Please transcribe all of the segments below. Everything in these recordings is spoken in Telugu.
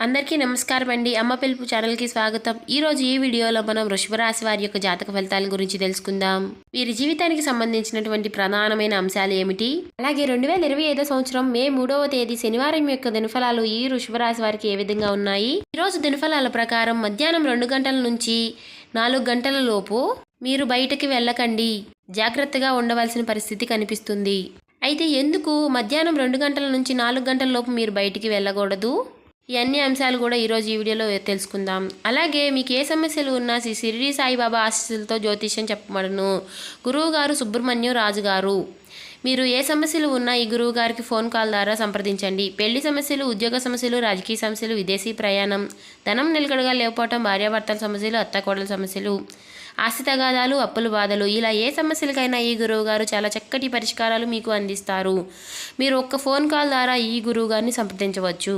అందరికీ నమస్కారం అండి. అమ్మ పిలుపు ఛానల్కి స్వాగతం. ఈరోజు ఈ వీడియోలో మనం వృషభ రాశి వారి యొక్క జాతక ఫలితాల గురించి తెలుసుకుందాం. వీరి జీవితానికి సంబంధించినటువంటి ప్రధానమైన అంశాలు ఏమిటి, అలాగే 2025 సంవత్సరం మే 3వ తేదీ శనివారం యొక్క దినఫలాలు ఈ వృషభ రాశి వారికి ఏ విధంగా ఉన్నాయి. ఈరోజు దినఫలాల ప్రకారం మధ్యాహ్నం 2 గంటల నుంచి 4 గంటల లోపు మీరు బయటకి వెళ్ళకండి, జాగ్రత్తగా ఉండవలసిన పరిస్థితి కనిపిస్తుంది. అయితే ఎందుకు మధ్యాహ్నం 2 గంటల నుంచి 4 గంటల లోపు మీరు బయటికి వెళ్ళకూడదు, ఈ అన్ని అంశాలు కూడా ఈరోజు ఈ వీడియోలో తెలుసుకుందాం. అలాగే మీకు ఏ సమస్యలు ఉన్నా శ్రీ షిరిడి సాయిబాబా ఆశీస్సులతో జ్యోతిష్యం చెప్పబడును. గురువు గారు సుబ్రహ్మణ్యం రాజు గారు. మీరు ఏ సమస్యలు ఉన్నా ఈ గురువు గారికి ఫోన్ కాల్ ద్వారా సంప్రదించండి. పెళ్లి సమస్యలు, ఉద్యోగ సమస్యలు, రాజకీయ సమస్యలు, విదేశీ ప్రయాణం, ధనం నిలకడగా లేకపోవటం, భార్యాభర్తల సమస్యలు, అత్తకోడల సమస్యలు, ఆస్తి తగాదాలు, అప్పుల బాధలు, ఇలా ఏ సమస్యలకైనా ఈ గురువు గారు చాలా చక్కటి పరిష్కారాలు మీకు అందిస్తారు. మీరు ఒక్క ఫోన్ కాల్ ద్వారా ఈ గురువు గారిని సంప్రదించవచ్చు.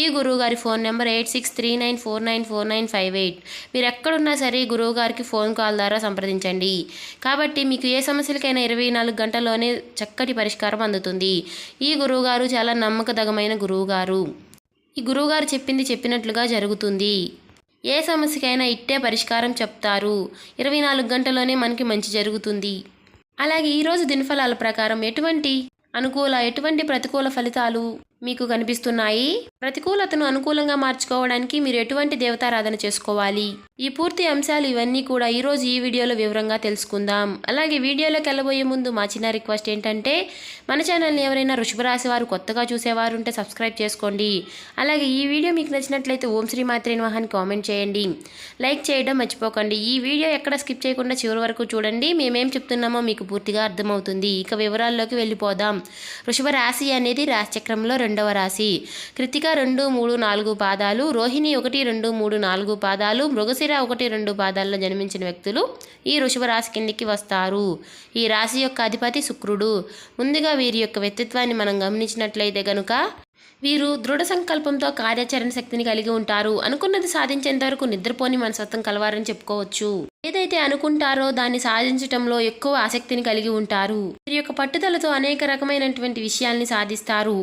ఈ గురువు గారి ఫోన్ నెంబర్ 8639494958. మీరు ఎక్కడున్నా సరే గురువు గారికి ఫోన్ కాల్ ద్వారా సంప్రదించండి. కాబట్టి మీకు ఏ సమస్యలకైనా 24 గంటల్లోనే చక్కటి పరిష్కారం అందుతుంది. ఈ గురువు గారు చాలా నమ్మకదగమైన గురువు గారు. ఈ గురువు గారు చెప్పింది చెప్పినట్లుగా జరుగుతుంది. ఏ సమస్యకైనా ఇట్టే పరిష్కారం చెప్తారు. 24 గంటల్లోనే మనకి మంచి జరుగుతుంది. అలాగే ఈరోజు దినఫలాల ప్రకారం ఎటువంటి ప్రతికూల ఫలితాలు మీకు కనిపిస్తున్నాయి, ప్రతికూలతను అనుకూలంగా మార్చుకోవడానికి మీరు ఎటువంటి దేవతారాధన చేసుకోవాలి, ఈ పూర్తి అంశాలు ఇవన్నీ కూడా ఈరోజు ఈ వీడియోలో వివరంగా తెలుసుకుందాం. అలాగే వీడియోలోకి వెళ్ళబోయే ముందు మా చిన్న రిక్వెస్ట్ ఏంటంటే, మన ఛానల్ని ఎవరైనా వృషభ రాశి వారు కొత్తగా చూసేవారు ఉంటే సబ్స్క్రైబ్ చేసుకోండి. అలాగే ఈ వీడియో మీకు నచ్చినట్లయితే ఓం శ్రీ మాత్రే నమః అని కామెంట్ చేయండి, లైక్ చేయడం మర్చిపోకండి. ఈ వీడియో ఎక్కడ స్కిప్ చేయకుండా చివరి వరకు చూడండి, మేమేం చెప్తున్నామో మీకు పూర్తిగా అర్థమవుతుంది. ఇక వివరాల్లోకి వెళ్ళిపోదాం. వృషభ రాశి అనేది రాశిచక్రంలో 2వ రాశి. కృతిక 2, 3, 4 పాదాలు, రోహిణి 1, 2, 3, 4 పాదాలు, మృగశిర 1, 2 పాదాల్లో జన్మించిన వ్యక్తులు ఈ వృషభ రాశి కిందికి వస్తారు. ఈ రాశి యొక్క అధిపతి శుక్రుడు. ముందుగా వీరి యొక్క వ్యక్తిత్వాన్ని మనం గమనించినట్లయితే గనుక వీరు దృఢ సంకల్పంతో కార్యాచరణ శక్తిని కలిగి ఉంటారు. అనుకున్నది సాధించేంత వరకు నిద్రపోని మనస్తత్వం కలవారని చెప్పుకోవచ్చు. ఏదైతే అనుకుంటారో దాన్ని సాధించటంలో ఎక్కువ ఆసక్తిని కలిగి ఉంటారు. వీరి యొక్క పట్టుదలతో అనేక రకమైనటువంటి విషయాల్ని సాధిస్తారు.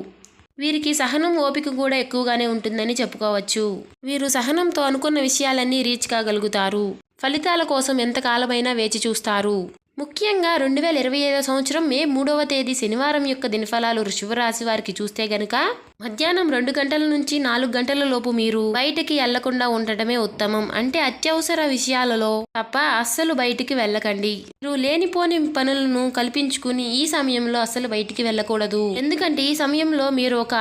వీరికి సహనం, ఓపిక కూడా ఎక్కువగానే ఉంటుందని చెప్పుకోవచ్చు. వీరు సహనంతో అనుకున్న విషయాలన్నీ రీచ్ కాగలుగుతారు. ఫలితాల కోసం ఎంతకాలమైనా వేచి చూస్తారు. ముఖ్యంగా 2025 సంవత్సరం మే 3వ తేదీ శనివారం యొక్క దినఫలాలు వృషభ రాశి వారికి చూస్తే గనుక మధ్యాహ్నం 2 గంటల నుంచి 4 గంటల లోపు మీరు బయటికి వెళ్లకుండా ఉండటమే ఉత్తమం. అంటే అత్యవసర విషయాలలో తప్ప అస్సలు బయటికి వెళ్ళకండి. మీరు లేనిపోని పనులను కల్పించుకుని ఈ సమయంలో అస్సలు బయటికి వెళ్ళకూడదు. ఎందుకంటే ఈ సమయంలో మీరు ఒక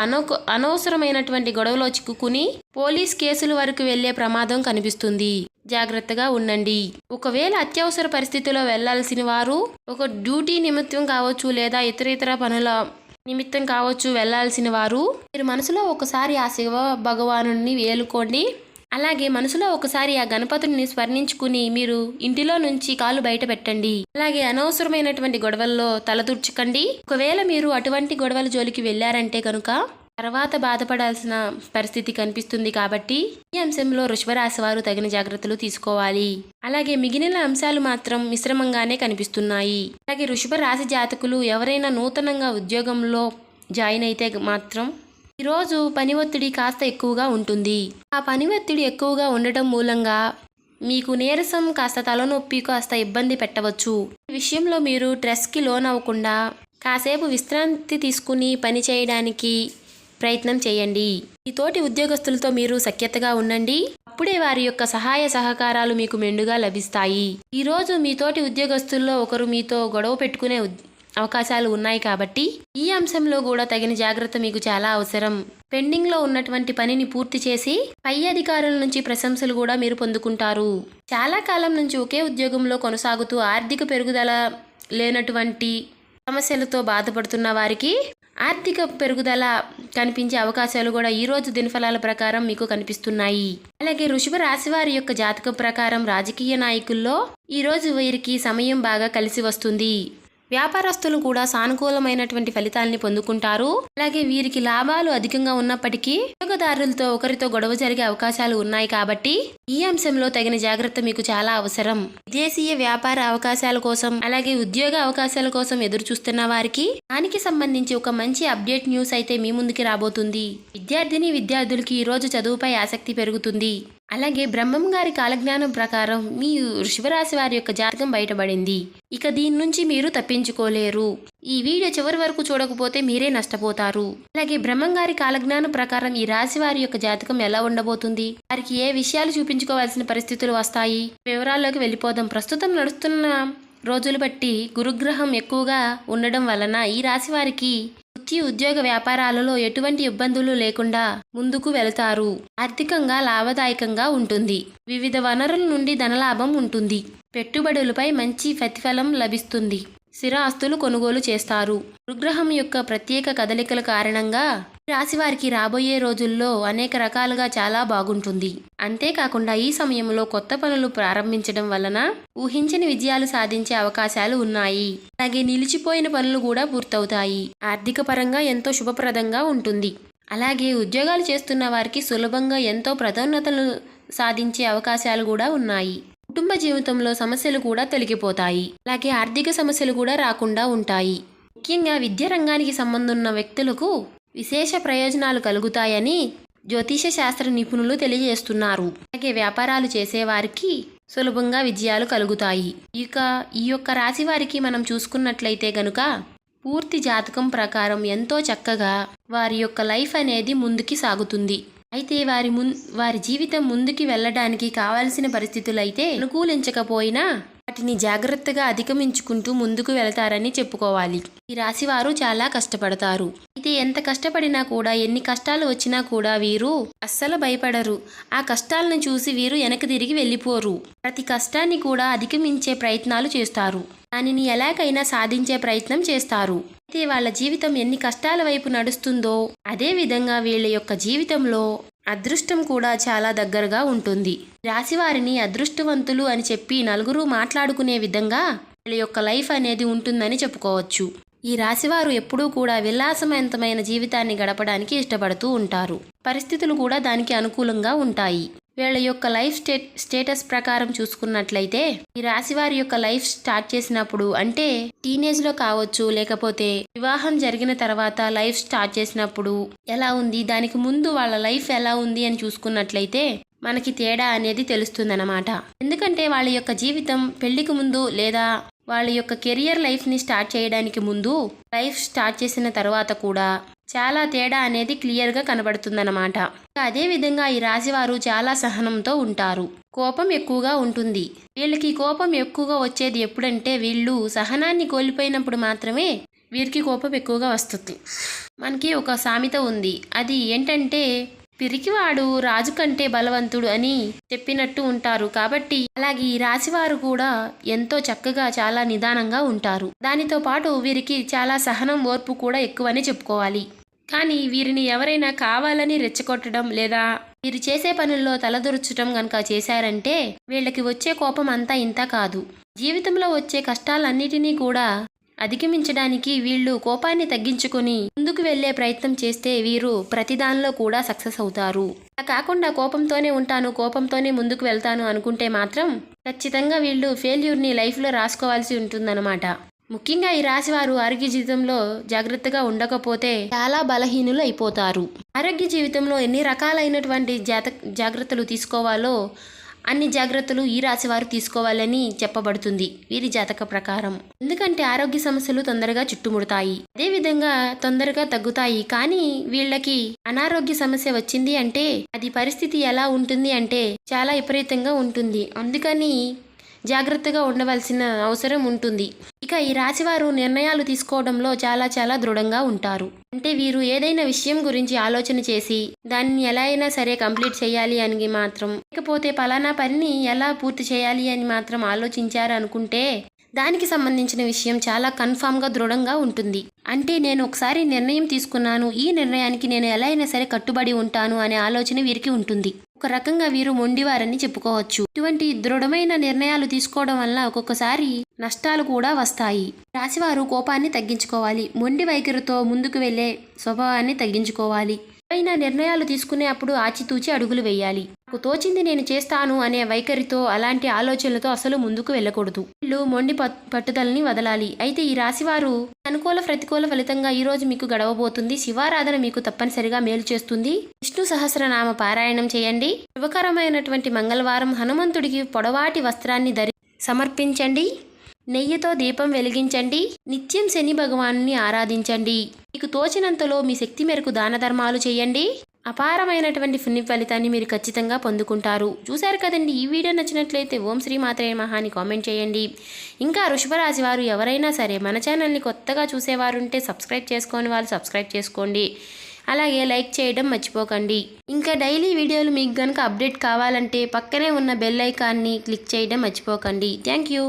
అనవసరమైనటువంటి గొడవలో చిక్కుకుని పోలీస్ కేసుల వరకు వెళ్లే ప్రమాదం కనిపిస్తుంది. జాగ్రత్తగా ఉండండి. ఒకవేళ అత్యవసర పరిస్థితిలో వెళ్లాల్సిన వారు ఒక డ్యూటీ నిమిత్తం కావచ్చు, లేదా ఇతర పనుల నిమిత్తం కావచ్చు వెళ్లాల్సిన వారు మీరు మనసులో ఒకసారి ఆ శివ భగవానుని వేలుకోండి. అలాగే మనసులో ఒకసారి ఆ గణపతిని స్మరించుకుని మీరు ఇంటిలో నుంచి కాలు బయట పెట్టండి. అలాగే అనవసరమైనటువంటి గొడవల్లో తలదూర్చకండి. ఒకవేళ మీరు అటువంటి గొడవల జోలికి వెళ్ళారంటే కనుక తర్వాత బాధపడాల్సిన పరిస్థితి కనిపిస్తుంది. కాబట్టి ఈ అంశంలో వృషభ రాశి వారు తగిన జాగ్రత్తలు తీసుకోవాలి. అలాగే మిగిలిన అంశాలు మాత్రం మిశ్రమంగానే కనిపిస్తున్నాయి. అలాగే వృషభ రాశి జాతకులు ఎవరైనా నూతనంగా ఉద్యోగంలో జాయిన్ అయితే మాత్రం ఈరోజు పని ఒత్తిడి కాస్త ఎక్కువగా ఉంటుంది. ఆ పని ఒత్తిడి ఎక్కువగా ఉండటం మూలంగా మీకు నీరసం, కాస్త తలనొప్పి, కాస్త ఇబ్బంది పెట్టవచ్చు. ఈ విషయంలో మీరు స్ట్రెస్కి లోనవ్వకుండా కాసేపు విశ్రాంతి తీసుకుని పని చేయడానికి ప్రయత్నం చేయండి. ఈ తోటి ఉద్యోగస్తులతో మీరు సఖ్యతగా ఉండండి. అప్పుడే వారి యొక్క సహాయ సహకారాలు మీకు మెండుగా లభిస్తాయి. ఈరోజు మీ తోటి ఉద్యోగస్తుల్లో ఒకరు మీతో గొడవ పెట్టుకునే అవకాశాలు ఉన్నాయి. కాబట్టి ఈ అంశంలో కూడా తగిన జాగ్రత్త మీకు చాలా అవసరం. పెండింగ్లో ఉన్నటువంటి పనిని పూర్తి చేసి పై అధికారుల నుంచి ప్రశంసలు కూడా మీరు పొందుకుంటారు. చాలా కాలం నుంచి ఒకే ఉద్యోగంలో కొనసాగుతూ ఆర్థిక పెరుగుదల లేనటువంటి సమస్యలతో బాధపడుతున్న వారికి ఆర్థిక పెరుగుదల కనిపించే అవకాశాలు కూడా ఈరోజు దినఫలాల ప్రకారం మీకు కనిపిస్తున్నాయి. అలాగే వృషభ రాశి వారి యొక్క జాతకం ప్రకారం రాజకీయ నాయకుల్లో ఈరోజు వీరికి సమయం బాగా కలిసి వస్తుంది. వ్యాపారస్తులు కూడా సానుకూలమైనటువంటి ఫలితాలని పొందుకుంటారు. అలాగే వీరికి లాభాలు అధికంగా ఉన్నప్పటికీ వినియోగదారులతో ఒకరితో గొడవ జరిగే అవకాశాలు ఉన్నాయి కాబట్టి ఈ అంశంలో తగిన జాగ్రత్త మీకు చాలా అవసరం. విదేశీయ వ్యాపార అవకాశాల కోసం అలాగే ఉద్యోగ అవకాశాల కోసం ఎదురు చూస్తున్న వారికి దానికి సంబంధించి ఒక మంచి అప్డేట్ న్యూస్ అయితే మీ ముందుకి రాబోతుంది. విద్యార్థులకి ఈ రోజు చదువుపై ఆసక్తి పెరుగుతుంది. అలాగే బ్రహ్మం గారి కాలజ్ఞానం ప్రకారం మీ వృషభ రాశి వారి యొక్క జాతకం బయటపడింది. ఇక దీని నుంచి మీరు తప్పించుకోలేరు. ఈ వీడియో చివరి వరకు చూడకపోతే మీరే నష్టపోతారు. అలాగే బ్రహ్మం గారి కాలజ్ఞానం ప్రకారం ఈ రాశి వారి యొక్క జాతకం ఎలా ఉండబోతుంది, వారికి ఏ విషయాలు చూపించుకోవాల్సిన పరిస్థితులు వస్తాయి, వివరాల్లోకి వెళ్ళిపోదాం. ప్రస్తుతం నడుస్తున్న రోజులు బట్టి గురుగ్రహం ఎక్కువగా ఉండడం వలన ఈ రాశి వారికి వృత్తి ఉద్యోగ వ్యాపారాలలో ఎటువంటి ఇబ్బందులు లేకుండా ముందుకు వెళతారు. ఆర్థికంగా లాభదాయకంగా ఉంటుంది. వివిధ వనరుల నుండి ధనలాభం ఉంటుంది. పెట్టుబడులపై మంచి ప్రతిఫలం లభిస్తుంది. స్థిరాస్తులు కొనుగోలు చేస్తారు. గురుగ్రహం యొక్క ప్రత్యేక కదలికల కారణంగా రాశి వారికి రాబోయే రోజుల్లో అనేక రకాలుగా చాలా బాగుంటుంది. అంతేకాకుండా ఈ సమయంలో కొత్త పనులు ప్రారంభించడం వలన ఊహించని విజయాలు సాధించే అవకాశాలు ఉన్నాయి. అలాగే నిలిచిపోయిన పనులు కూడా పూర్తవుతాయి. ఆర్థిక పరంగా ఎంతో శుభప్రదంగా ఉంటుంది. అలాగే ఉద్యోగాలు చేస్తున్న వారికి సులభంగా ఎంతో పదోన్నతులు సాధించే అవకాశాలు కూడా ఉన్నాయి. కుటుంబ జీవితంలో సమస్యలు కూడా తొలగిపోతాయి. అలాగే ఆర్థిక సమస్యలు కూడా రాకుండా ఉంటాయి. ముఖ్యంగా విద్యా రంగానికి సంబంధం ఉన్న వ్యక్తులకు విశేష ప్రయోజనాలు కలుగుతాయని జ్యోతిష శాస్త్ర నిపుణులు తెలియజేస్తున్నారు. అలాగే వ్యాపారాలు చేసేవారికి సులభంగా విజయాలు కలుగుతాయి. ఇక ఈ యొక్క రాశి వారికి మనం చూసుకున్నట్లయితే గనుక పూర్తి జాతకం ప్రకారం ఎంతో చక్కగా వారి యొక్క లైఫ్ అనేది ముందుకి సాగుతుంది. అయితే వారి జీవితం ముందుకి వెళ్ళడానికి కావాల్సిన పరిస్థితులు అయితే అనుకూలించకపోయినా వాటిని జాగ్రత్తగా అధిగమించుకుంటూ ముందుకు వెళతారని చెప్పుకోవాలి. ఈ రాశి వారు చాలా కష్టపడతారు. అయితే ఎంత కష్టపడినా కూడా ఎన్ని కష్టాలు వచ్చినా కూడా వీరు అస్సలు భయపడరు. ఆ కష్టాలను చూసి వీరు వెనక్కి తిరిగి వెళ్ళిపోరు. ప్రతి కష్టాన్ని కూడా అధిగమించే ప్రయత్నాలు చేస్తారు. దానిని ఎలాగైనా సాధించే ప్రయత్నం చేస్తారు. అయితే వాళ్ళ జీవితం ఎన్ని కష్టాల వైపు నడుస్తుందో అదే విధంగా వీళ్ళ యొక్క జీవితంలో అదృష్టం కూడా చాలా దగ్గరగా ఉంటుంది. రాశివారిని అదృష్టవంతులు అని చెప్పి నలుగురు మాట్లాడుకునే విధంగా వీళ్ళ యొక్క లైఫ్ అనేది ఉంటుందని చెప్పుకోవచ్చు. ఈ రాశివారు ఎప్పుడూ కూడా విలాసవంతమైన జీవితాన్ని గడపడానికి ఇష్టపడుతూ ఉంటారు. పరిస్థితులు కూడా దానికి అనుకూలంగా ఉంటాయి. వీళ్ళ యొక్క లైఫ్ స్టేటస్ ప్రకారం చూసుకున్నట్లయితే ఈ రాశి వారి యొక్క లైఫ్ స్టార్ట్ చేసినప్పుడు అంటే టీనేజ్లో కావచ్చు, లేకపోతే వివాహం జరిగిన తర్వాత లైఫ్ స్టార్ట్ చేసినప్పుడు ఎలా ఉంది, దానికి ముందు వాళ్ళ లైఫ్ ఎలా ఉంది అని చూసుకున్నట్లయితే మనకి తేడా అనేది తెలుస్తుందన్నమాట. ఎందుకంటే వాళ్ళ యొక్క జీవితం పెళ్లికి ముందు లేదా వాళ్ళ యొక్క కెరియర్ లైఫ్ని స్టార్ట్ చేయడానికి ముందు లైఫ్ స్టార్ట్ చేసిన తర్వాత కూడా చాలా తేడా అనేది క్లియర్గా కనబడుతుందన్నమాట. అదేవిధంగా ఈ రాశివారు చాలా సహనంతో ఉంటారు. కోపం ఎక్కువగా ఉంటుంది. వీళ్ళకి కోపం ఎక్కువగా వచ్చేది ఎప్పుడంటే వీళ్ళు సహనాన్ని కోల్పోయినప్పుడు మాత్రమే వీరికి కోపం ఎక్కువగా వస్తుంది. మనకి ఒక సామెత ఉంది. అది ఏంటంటే పిరికివాడు రాజు కంటే బలవంతుడు అని చెప్పినట్టు ఉంటారు. కాబట్టి అలాగే ఈ రాశివారు కూడా ఎంతో చక్కగా చాలా నిదానంగా ఉంటారు. దానితో పాటు వీరికి చాలా సహనం ఓర్పు కూడా ఎక్కువని చెప్పుకోవాలి. కానీ వీరిని ఎవరైనా కావాలని రెచ్చగొట్టడం లేదా వీరు చేసే పనుల్లో తలదూర్చడం కనుక చేశారంటే వీళ్ళకి వచ్చే కోపం అంతా ఇంత కాదు. జీవితంలో వచ్చే కష్టాలన్నిటినీ కూడా అధిగమించడానికి వీళ్ళు కోపాన్ని తగ్గించుకొని ముందుకు వెళ్లే ప్రయత్నం చేస్తే వీరు ప్రతిదానిలో కూడా సక్సెస్ అవుతారు. అలా కాకుండా కోపంతోనే ఉంటాను, కోపంతోనే ముందుకు వెళ్తాను అనుకుంటే మాత్రం ఖచ్చితంగా వీళ్ళు ఫెయిల్యూర్ని లైఫ్లో రాసుకోవాల్సి ఉంటుందన్నమాట. ముఖ్యంగా ఈ రాశివారు ఆరోగ్య జీవితంలో జాగ్రత్తగా ఉండకపోతే చాలా బలహీనులు అయిపోతారు. ఆరోగ్య జీవితంలో ఎన్ని రకాలైనటువంటి జాగ్రత్తలు తీసుకోవాలో అన్ని జాగ్రత్తలు ఈ రాశివారు తీసుకోవాలని చెప్పబడుతుంది వీరి జాతక ప్రకారం. ఎందుకంటే ఆరోగ్య సమస్యలు తొందరగా చుట్టుముడతాయి, అదేవిధంగా తొందరగా తగ్గుతాయి. కానీ వీళ్ళకి అనారోగ్య సమస్య వచ్చింది అంటే అది పరిస్థితి ఎలా ఉంటుంది అంటే చాలా విపరీతంగా ఉంటుంది. అందుకని జాగ్రత్తగా ఉండవలసిన అవసరం ఉంటుంది. ఇక ఈ రాశివారు నిర్ణయాలు తీసుకోవడంలో చాలా చాలా దృఢంగా ఉంటారు. అంటే వీరు ఏదైనా విషయం గురించి ఆలోచన చేసి దాన్ని ఎలా అయినా సరే కంప్లీట్ చేయాలి అని మాత్రం, లేకపోతే పలానా పనిని ఎలా పూర్తి చేయాలి అని మాత్రం ఆలోచించారు అనుకుంటే దానికి సంబంధించిన విషయం చాలా కన్ఫామ్గా దృఢంగా ఉంటుంది. అంటే నేను ఒకసారి నిర్ణయం తీసుకున్నాను, ఈ నిర్ణయానికి నేను ఎలా అయినా సరే కట్టుబడి ఉంటాను అనే ఆలోచన వీరికి ఉంటుంది. ఒక రకంగా వీరు మొండివారని చెప్పుకోవచ్చు. ఇటువంటి దృఢమైన నిర్ణయాలు తీసుకోవడం వల్ల ఒక్కొక్కసారి నష్టాలు కూడా వస్తాయి. రాశివారు కోపాన్ని తగ్గించుకోవాలి. మొండి వైఖరితో ముందుకు వెళ్లే స్వభావాన్ని తగ్గించుకోవాలి. ఏవైనా నిర్ణయాలు తీసుకునే అప్పుడు ఆచితూచి అడుగులు వేయాలి. నాకు తోచింది నేను చేస్తాను అనే వైఖరితో, అలాంటి ఆలోచనలతో అసలు ముందుకు వెళ్ళకూడదు. వీళ్ళు మొండి పట్టుదలని వదలాలి. అయితే ఈ రాశివారు అనుకూల ప్రతికూల ఫలితంగా ఈరోజు మీకు గడవబోతుంది. శివారాధన మీకు తప్పనిసరిగా మేలు చేస్తుంది. విష్ణు సహస్రనామ పారాయణం చేయండి. శుభకరమైనటువంటి మంగళవారం హనుమంతుడికి పొడవాటి వస్త్రాన్ని సమర్పించండి. నెయ్యితో దీపం వెలిగించండి. నిత్యం శని భగవాన్ని ఆరాధించండి. మీకు తోచినంతలో మీ శక్తి మేరకు దాన ధర్మాలు చేయండి. అపారమైనటువంటి పుణ్య ఫలితాన్ని మీరు ఖచ్చితంగా పొందుకుంటారు. చూశారు కదండి, ఈ వీడియో నచ్చినట్లయితే ఓం శ్రీ మాత్రే నమః అని కామెంట్ చేయండి. ఇంకా వృషభ రాశి వారు ఎవరైనా సరే మన ఛానల్ని కొత్తగా చూసేవారుంటే సబ్స్క్రైబ్ చేసుకోని వాళ్ళు సబ్స్క్రైబ్ చేసుకోండి. అలాగే లైక్ చేయడం మర్చిపోకండి. ఇంకా డైలీ వీడియోలు మీకు కనుక అప్డేట్ కావాలంటే పక్కనే ఉన్న బెల్ ఐకాన్ని క్లిక్ చేయడం మర్చిపోకండి. Thank you.